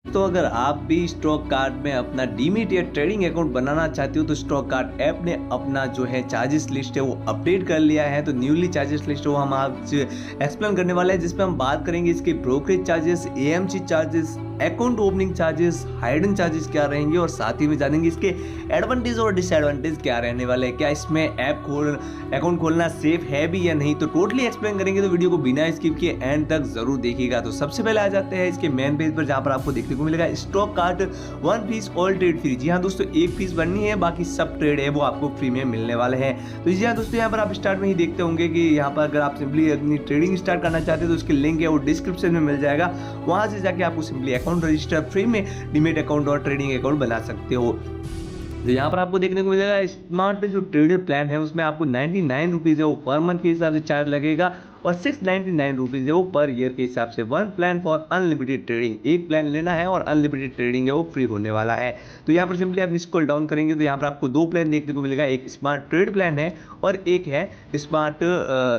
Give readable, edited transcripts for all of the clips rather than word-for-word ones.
तो अगर आप भी स्टॉक कार्ड में अपना डीमैट या ट्रेडिंग अकाउंट बनाना चाहते हो तो स्टॉक कार्ड ऐप ने अपना जो है चार्जेस लिस्ट है वो अपडेट कर लिया है। तो न्यूली चार्जेस लिस्ट वो हम आपसे एक्सप्लेन करने वाले हैं, जिसमें हम बात करेंगे इसके brokerage charges, AMC charges, account opening charges, hidden charges क्या रहेंगे और साथ ही में जानेंगे इसके एडवांटेज और डिसएडवांटेज क्या रहने वाले हैं, क्या इसमें अकाउंट खोलना सेफ है भी या नहीं। तो टोटली एक्सप्लेन करेंगे, तो वीडियो को बिना स्किप किए एंड तक जरूर देखिएगा। तो सबसे पहले आ जाते हैं इसके मेन पेज पर, जहां पर आपको देखने को मिलेगा stock card 1 fees all trade free. जी हाँ दोस्तों, 1 फीस बननी है, बाकी सब ट्रेड है वो आपको फ्री में मिलने वाले हैं। तो जी हाँ दोस्तों, यहाँ पर आप स्टार्ट में ही देखते होंगे कि यहाँ पर अगर आप सिंपली अपनी ट्रेडिंग स्टार्ट करना चाहते हैं तो उसकी लिंक है वो डिस्क्रिप्शन में मिल जाएगा। वहां से जाके आपको सिंपली अकाउंट रजिस्टर फ्री में डीमैट अकाउंट और ट्रेडिंग अकाउंट बना सकते हो। तो यहाँ पर आपको देखने को मिलेगा स्मार्ट पे जो ट्रेडर प्लान है उसमें आपको 99 रुपीज़ है वो पर मंथ के हिसाब से चार्ज लगेगा और 699 रुपीज़ है वो पर ईयर के हिसाब से। One plan for unlimited trading, एक प्लान लेना है और अनलिमिटेड ट्रेडिंग है वो फ्री होने वाला है। तो यहाँ पर सिंपली आप स्क्रॉल डाउन करेंगे तो यहाँ पर आपको दो प्लान देखने को मिलेगा, एक स्मार्ट ट्रेड प्लान है और एक है स्मार्ट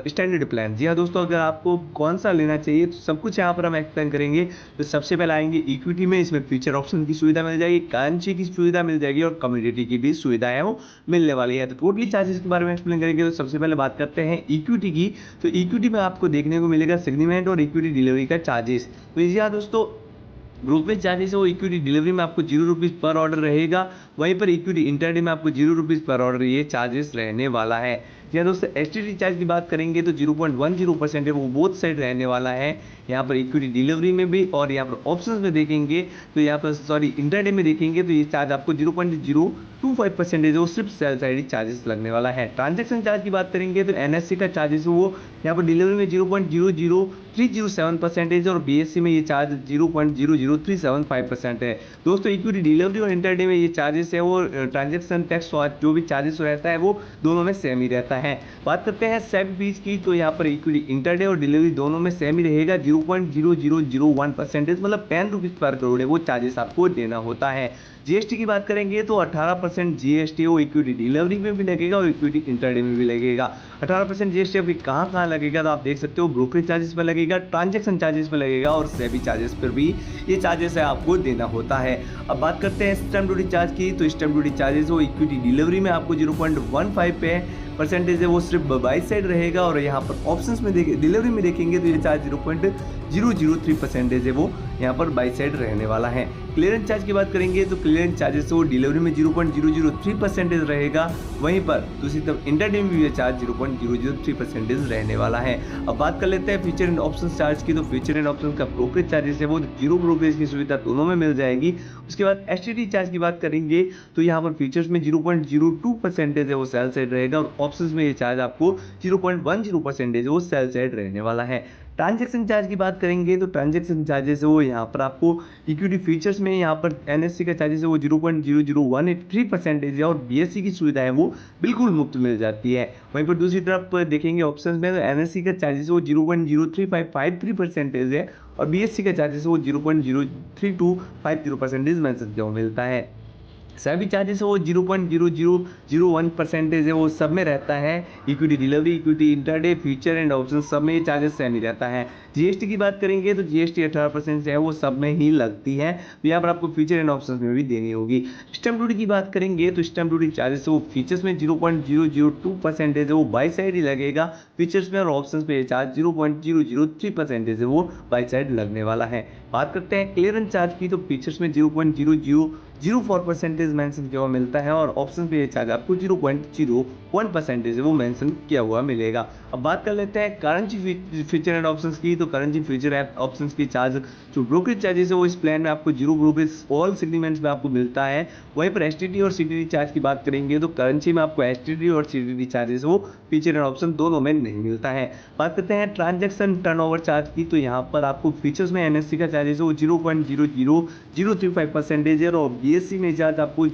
स्टैंडर्ड प्लान। जी हाँ दोस्तों, अगर आपको कौन सा लेना चाहिए तो सब कुछ यहाँ पर हम एक्सप्लेन करेंगे। तो सबसे पहले आएंगे इक्विटी में, इसमें फ्यूचर ऑप्शन की सुविधा मिल जाएगी, करेंसी की सुविधा मिल जाएगी और कम्युनिटी की भी सुविधा है वो मिलने वाली है। तो टोटली चार्जेस के बारे में एक्सप्लेन करेंगे। तो सबसे पहले बात करते हैं इक्विटी की। तो इक्विटी में आपको देखने को मिलेगा सेगमेंट और इक्विटी डिलीवरी का चार्जेस। तो जी हाँ दोस्तों, ग्रुपेज चार्जेस है वो इक्विटी डिलीवरी में आपको 0 रुपीज़ पर ऑर्डर रहेगा, वहीं पर इक्विटी इंटरडे में आपको 0 रुपीज़ पर ऑर्डर ये चार्जेस रहने वाला है। जी हाँ दोस्तों, एसटीडी चार्ज की बात करेंगे तो 0.10% है वो बोथ साइड रहने वाला है। यहाँ पर इक्विटी डिलीवरी में भी और यहाँ पर ऑप्शंस में देखेंगे तो यहाँ पर इंटरडे में देखेंगे तो ये चार्ज आपको 0.025% वो सिर्फ सेल साइड चार्जेस लगने वाला है। ट्रांजेक्शन चार्ज की बात करेंगे तो एनएससी का चार्जेस वो यहाँ पर डिलीवरी में 0.00307% और बीएससी में ये चार्ज 0.00375% है। दोस्तों, इक्विटी डिलीवरी और इंटरडे में ये चार्जेस है वो ट्रांजेक्शन टैक्स जो भी चार्जेस रहता है वो दोनों में सेम ही रहता है। बात करते हैं सेबी फीस की, तो यहाँ पर इक्विटी इंटरडे और डिलीवरी दोनों में सेम ही रहेगा, 0.0001%, मतलब 10 रुपीज़ पर करोड़ है वो चार्जेस आपको देना होता है। जीएसटी की बात करेंगे तो 18% जीएसटी वो इक्विटी डिलीवरी में भी लगेगा और इक्विटी इंटरडे में भी लगेगा। 18% जीएसटी अभी कहाँ कहाँ लगेगा तो आप देख सकते हो, ब्रोकरेज चार्जेस पर लगेगा, ट्रांजैक्शन चार्जेस पर लगेगा और सेबी चार्जेस पर भी ये चार्जेस है आपको देना होता है। अब बात करते हैं स्टैम्प ड्यूटी चार्ज की। तो स्टैम्प ड्यूटी चार्जेस वो इक्विटी डिलीवरी में आपको 0.15 पे परसेंटेज है वो सिर्फ बाई साइड रहेगा और यहाँ पर ऑप्शंस में डिलीवरी में देखेंगे तो ये चार्ज 0.003% है वो यहाँ पर बाई साइड रहने वाला है। क्लियरेंस चार्ज की बात करेंगे तो क्लियरेंस चार्जेस वो डिलीवरी में 0.003% रहेगा, वहीं पर दूसरी तरफ इंटरडे में भी ये चार्ज 0.003% रहने वाला है। अब बात कर लेते हैं फीचर एंड ऑप्शन चार्ज की। तो फीचर एंड ऑप्शन का ब्रोकरेज चार्जेस है वो जीरो ब्रोकरेज की सुविधा दोनों में मिल जाएगी। उसके बाद एसटीडी चार्ज की बात करेंगे तो यहाँ पर फीचर्स में 0.02% है वो सेल साइड रहेगा और ऑप्शंस में ये चार्ज आपको 0.10% है वो सेल साइड रहने वाला है। ट्रांजैक्शन चार्ज की बात करेंगे तो ट्रांजैक्शन चार्जेस है वो यहाँ पर आपको इक्विटी फीचर्स में यहाँ पर एनएससी का चार्जेस है वो 0.00183% है और बीएससी की सुविधा है वो बिल्कुल मुफ्त मिल जाती है। वहीं पर दूसरी तरफ देखेंगे ऑप्शंस में तो एनएससी का चार्जेस वो 0.03553% है और बीएससी का चार्जेस वो 0.03250% मिलता है। सभी चार्जेस वो 0.0001% है वो सब में रहता है। Equity delivery, equity intraday, future and option सब में ये चार्जेस सेम ही रहता है। जीएसटी की बात करेंगे तो जीएसटी 18% है वो सब में ही लगती है, तो यहाँ पर आपको फ्यूचर एंड ऑप्शन में भी देनी होगी। स्टैम्प ड्यूटी की बात करेंगे तो स्टैम्प ड्यूटी चार्जेस वो फीचर्स में 0.002% है वो बाई साइड ही लगेगा, फीचर्स में और ऑप्शन में चार्ज 0.003% है वो बाई साइड लगने वाला है। बात करते हैं क्लियरेंस चार्ज की। तो फीचर्स में 0.0004% मेंशन किया हुआ मिलता है और ऑप्शन पे ये चार्ज आपको 0.01% वो मेंशन किया हुआ मिलेगा। अब बात कर लेते हैं करेंसी फीचर एंड ऑप्शंस की। तो करेंसी फीचर एंड ऑप्शंस की चार्ज जो ब्रोकरेज चार्जेस है वो इस प्लान में आपको 0 रुपीज ऑल सेगमेंट्स में आपको मिलता है। वहीं पर एसटीडी और सीटीडी चार्ज की बात करेंगे तो करेंसी में आपको एसटीडी और सीटीडी चार्जेस वो फीचर एंड ऑप्शन दोनों में नहीं मिलता है। बात करते हैं ट्रांजैक्शन टर्नओवर चार्ज की। तो यहाँ पर आपको फीचर्स में एनएससी का चार्जेस वो 0.00035% है और बीएससी में चार्ज आपको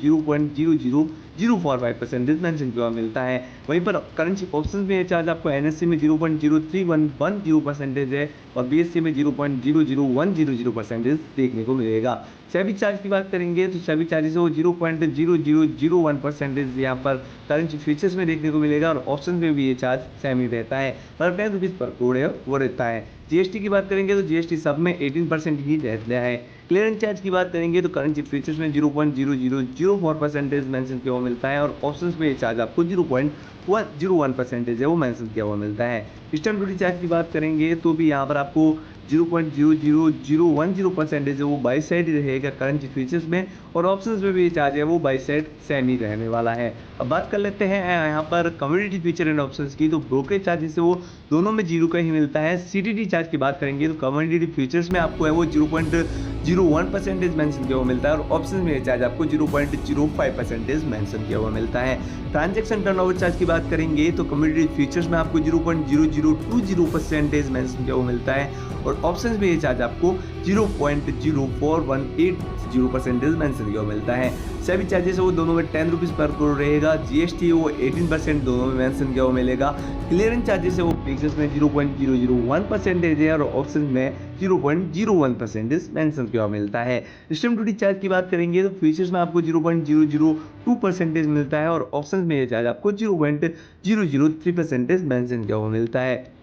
0.045% मेंशन किया हुआ मिलता है। वहीं पर करेंसी ऑप्शंस में ये चार्ज आपको एनएससी में 0.03110% है और बीएससी में 0.00100% देखने को मिलेगा। सेबी चार्ज की बात करेंगे तो सेबी चार्जेस वो 0.0001% यहाँ पर करेंसी फ्यूचर्स में देखने को मिलेगा और ऑप्शन में भी ये चार्ज सेम ही रहता है, पर 10 रुपीज़ पर करोड़ है वो रहता है। जीएसटी की बात करेंगे तो जीएसटी सब में 18% ही रहता है। क्लियरेंस चार्ज की बात करेंगे तो करेंसी फ्यूचर्स में 0.0004% मेंशन किया हुआ मिलता है और ऑप्शंस में ये चार्ज आपको 0.101% है वो मेंशन किया हुआ मिलता है। स्टैम्प ड्यूटी चार्ज की बात करेंगे तो भी यहाँ पर आपको 0.00010% है वो बाई साइड ही रहेगा करेंसी फ्यूचर्स में और ऑप्शंस में भी ये चार्ज है वो बाई साइड सेम ही रहने वाला है। अब बात कर लेते हैं यहाँ पर कम्युनिटी फ्यूचर एंड ऑप्शंस की, तो ब्रोकरेज चार्जेस है वो दोनों में 0 का ही मिलता है। सीटीडी चार्ज की बात करेंगे तो कम्युनिटी फ्यूचर्स में आपको है वो 0.01% मेंशन किया हुआ मिलता है और ऑप्शन में ये चार्ज आपको 0.05% मेंशन किया हुआ मिलता है। ट्रांजैक्शन टर्नओवर चार्ज की बात करेंगे तो कम्युनिटी फ्यूचर्स में आपको 0.0020% मेंशन किया हुआ मिलता है और ऑप्शंस में ये चार्ज आपको 0.04180% मेंशन किया हुआ मिलता है। सेबी चार्जेस वो दोनों में 10 रुपीज़ पर करोड़ रहेगा। जीएसटी वो 18% दोनों में मेंशन किया हुआ मिलेगा। क्लियरेंस चार्जेस है वो फ्यूचर्स में 0.001% है और ऑप्शन में 0.01% मेंशन किया हुआ मिलता है। स्टैम्प ड्यूटी चार्ज की बात करेंगे तो फ्यूचर्स में आपको 0.002% मिलता है और ऑप्शन में ये चार्ज आपको 0.003% मेंशन किया हुआ मिलता है।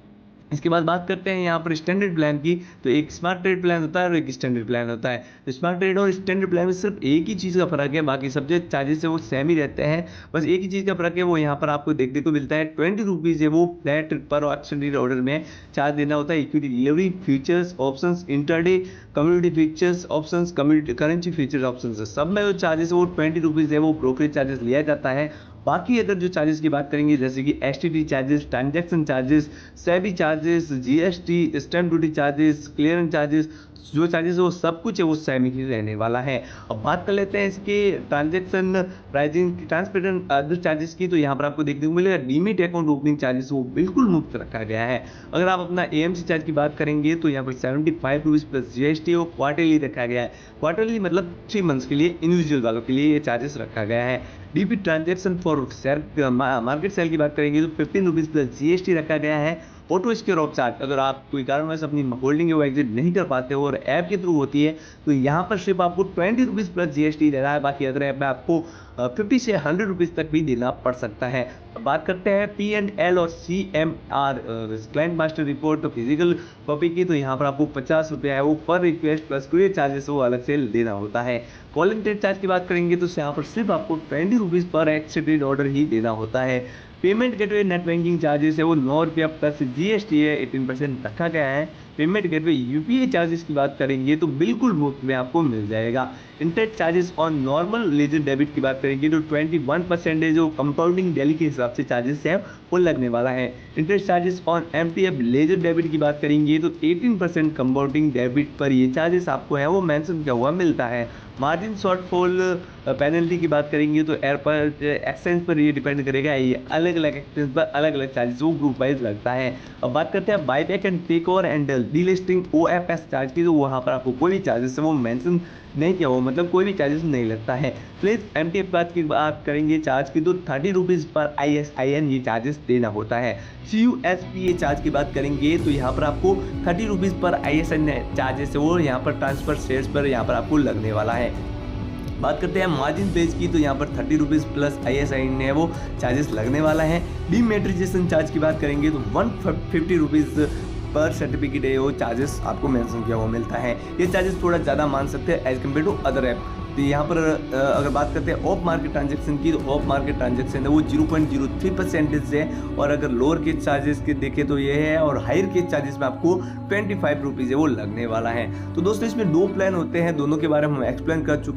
इसके बाद बात करते हैं यहाँ पर स्टैंडर्ड प्लान की, तो एक स्मार्ट ट्रेड प्लान होता है और एक स्टैंडर्ड प्लान होता है। तो स्मार्ट ट्रेड और स्टैंडर्ड प्लान में सिर्फ एक ही चीज़ का फर्क है, बाकी सब जो चार्जेस है वो सेम ही रहते हैं। बस एक ही चीज़ का फर्क है वो यहाँ पर आपको देखने को मिलता है 20 रुपीज़ है वो फ्लैट पर एक्सटेंडेड ऑर्डर में चार्ज देना होता है। Equity delivery, futures, options, intraday, community futures, options, community currency futures options, सब में जो चार्जेस है वो 20 रुपीज़ है वो ब्रोकरेज चार्जेस लिया जाता है। बाकी अगर जो चार्जेस की बात करेंगे जैसे कि STD charges, transaction charges, SEBI charges, GST, stamp duty charges, clearance charges, जो चार्जेस वो सब कुछ है वो सेम ही रहने वाला है। अब बात कर लेते हैं इसके transaction pricing, transparent other charges की, तो यहाँ पर आपको देखने को मिलेगा डीमिट अकाउंट ओपनिंग चार्जेस वो बिल्कुल मुफ्त रखा गया है। अगर आप अपना एएमसी चार्ज की बात करेंगे तो यहाँ पर 75 रुपीज़ प्लस जीएसटी वो क्वार्टरली रखा गया है। क्वार्टरली मतलब 3 मंथ्स के लिए इंडिविजुअल वालों के लिए ये चार्जेस रखा गया है। DP transaction for share market sell की बात करेंगे तो 15 रुपीज़ प्लस जीएसटी रखा गया है। ऑटो स्क्योर ऑफ चार्ज, अगर आप कोई कारणवश अपनी होल्डिंग वो एग्जिट नहीं कर पाते हो और ऐप के थ्रू होती है तो यहाँ पर सिर्फ आपको 20 रुपीज़ प्लस जीएसटी देना है। बाकी अदर ऐप में आपको 50 से 100 रुपीज़ तक भी देना पड़ सकता है। बात करते हैं P&L और CMR क्लाइंट मास्टर रिपोर्ट तो फिजिकल कॉपी की, तो यहाँ पर आपको 50 रुपया है वो पर रिक्वेस्ट प्लस कोई चार्जेस वो अलग से देना होता है। कॉलिंग ट्रेड चार्ज की बात करेंगे तो यहाँ पर सिर्फ आपको 20 रुपीज़ पर एक्सेप्टेड ऑर्डर ही देना होता है। Payment gateway net banking charges है वो 9 रुपया प्लस जीएसटी है 18% रखा गया है। पेमेंट गेटवे यूपीआई चार्जेस की बात करेंगे तो बिल्कुल मुफ्त में आपको मिल जाएगा। Interest charges on normal ledger debit की बात करेंगे तो 21% है जो कंपाउंडिंग डेली के हिसाब से चार्जेस है वो लगने वाला है। Interest charges on MTF ledger debit की बात करेंगे तो 18% कंपाउंडिंग डेबिट पर ये चार्जेस आपको है वो मेंशन किया हुआ मिलता है। मार्जिन शॉर्टफॉल पेनल्टी की बात करेंगे तो एयर पर एक्सचेंज पर ये डिपेंड करेगा, ये अलग अलग एक्सचेंज पर अलग अलग चार्जेस वो ग्रुप वाइज लगता है। अब बात करते हैं buyback and takeover and delisting OFS charge की, तो वहाँ पर आपको कोई भी चार्जेस है वो मेंशन नहीं किया हुआ, मतलब कोई भी चार्जेस नहीं लगता है। प्लीज एमटीएफ की बात करेंगे चार्ज की तो 30 रुपीज़ पर ISIN ये चार्जेस देना होता है। CUSPA चार्ज की बात करेंगे तो यहाँ पर आपको 30 रुपीज़ पर ISIN चार्जेस है वो यहाँ पर ट्रांसफर शेयर्स पर यहाँ पर आपको लगने वाला है। बात करते हैं मार्जिन पेज की, तो यहाँ पर 30 रुपीज़ प्लस ISIN है वो चार्जेस लगने वाला है। डीमेट्रिजेशन चार्ज की बात करेंगे तो 150 रुपीज़ पर सर्टिफिकेट है वो चार्जेस आपको मेंशन किया हुआ मिलता है। ये चार्जेस थोड़ा ज़्यादा मान सकते हैं as compared to other app. तो यहाँ पर अगर बात करते हैं ऑफ मार्केट ट्रांजैक्शन की, तो ऑफ मार्केट ट्रांजैक्शन है वो 0.03% है और अगर लोअर के चार्जेस के देखें तो ये है और हायर के चार्जेस में आपको 25 रुपीज़ है वो लगने वाला है। तो दोस्तों इसमें 2 प्लान होते हैं, दोनों के बारे में हम एक्सप्लेन कर चुके हैं।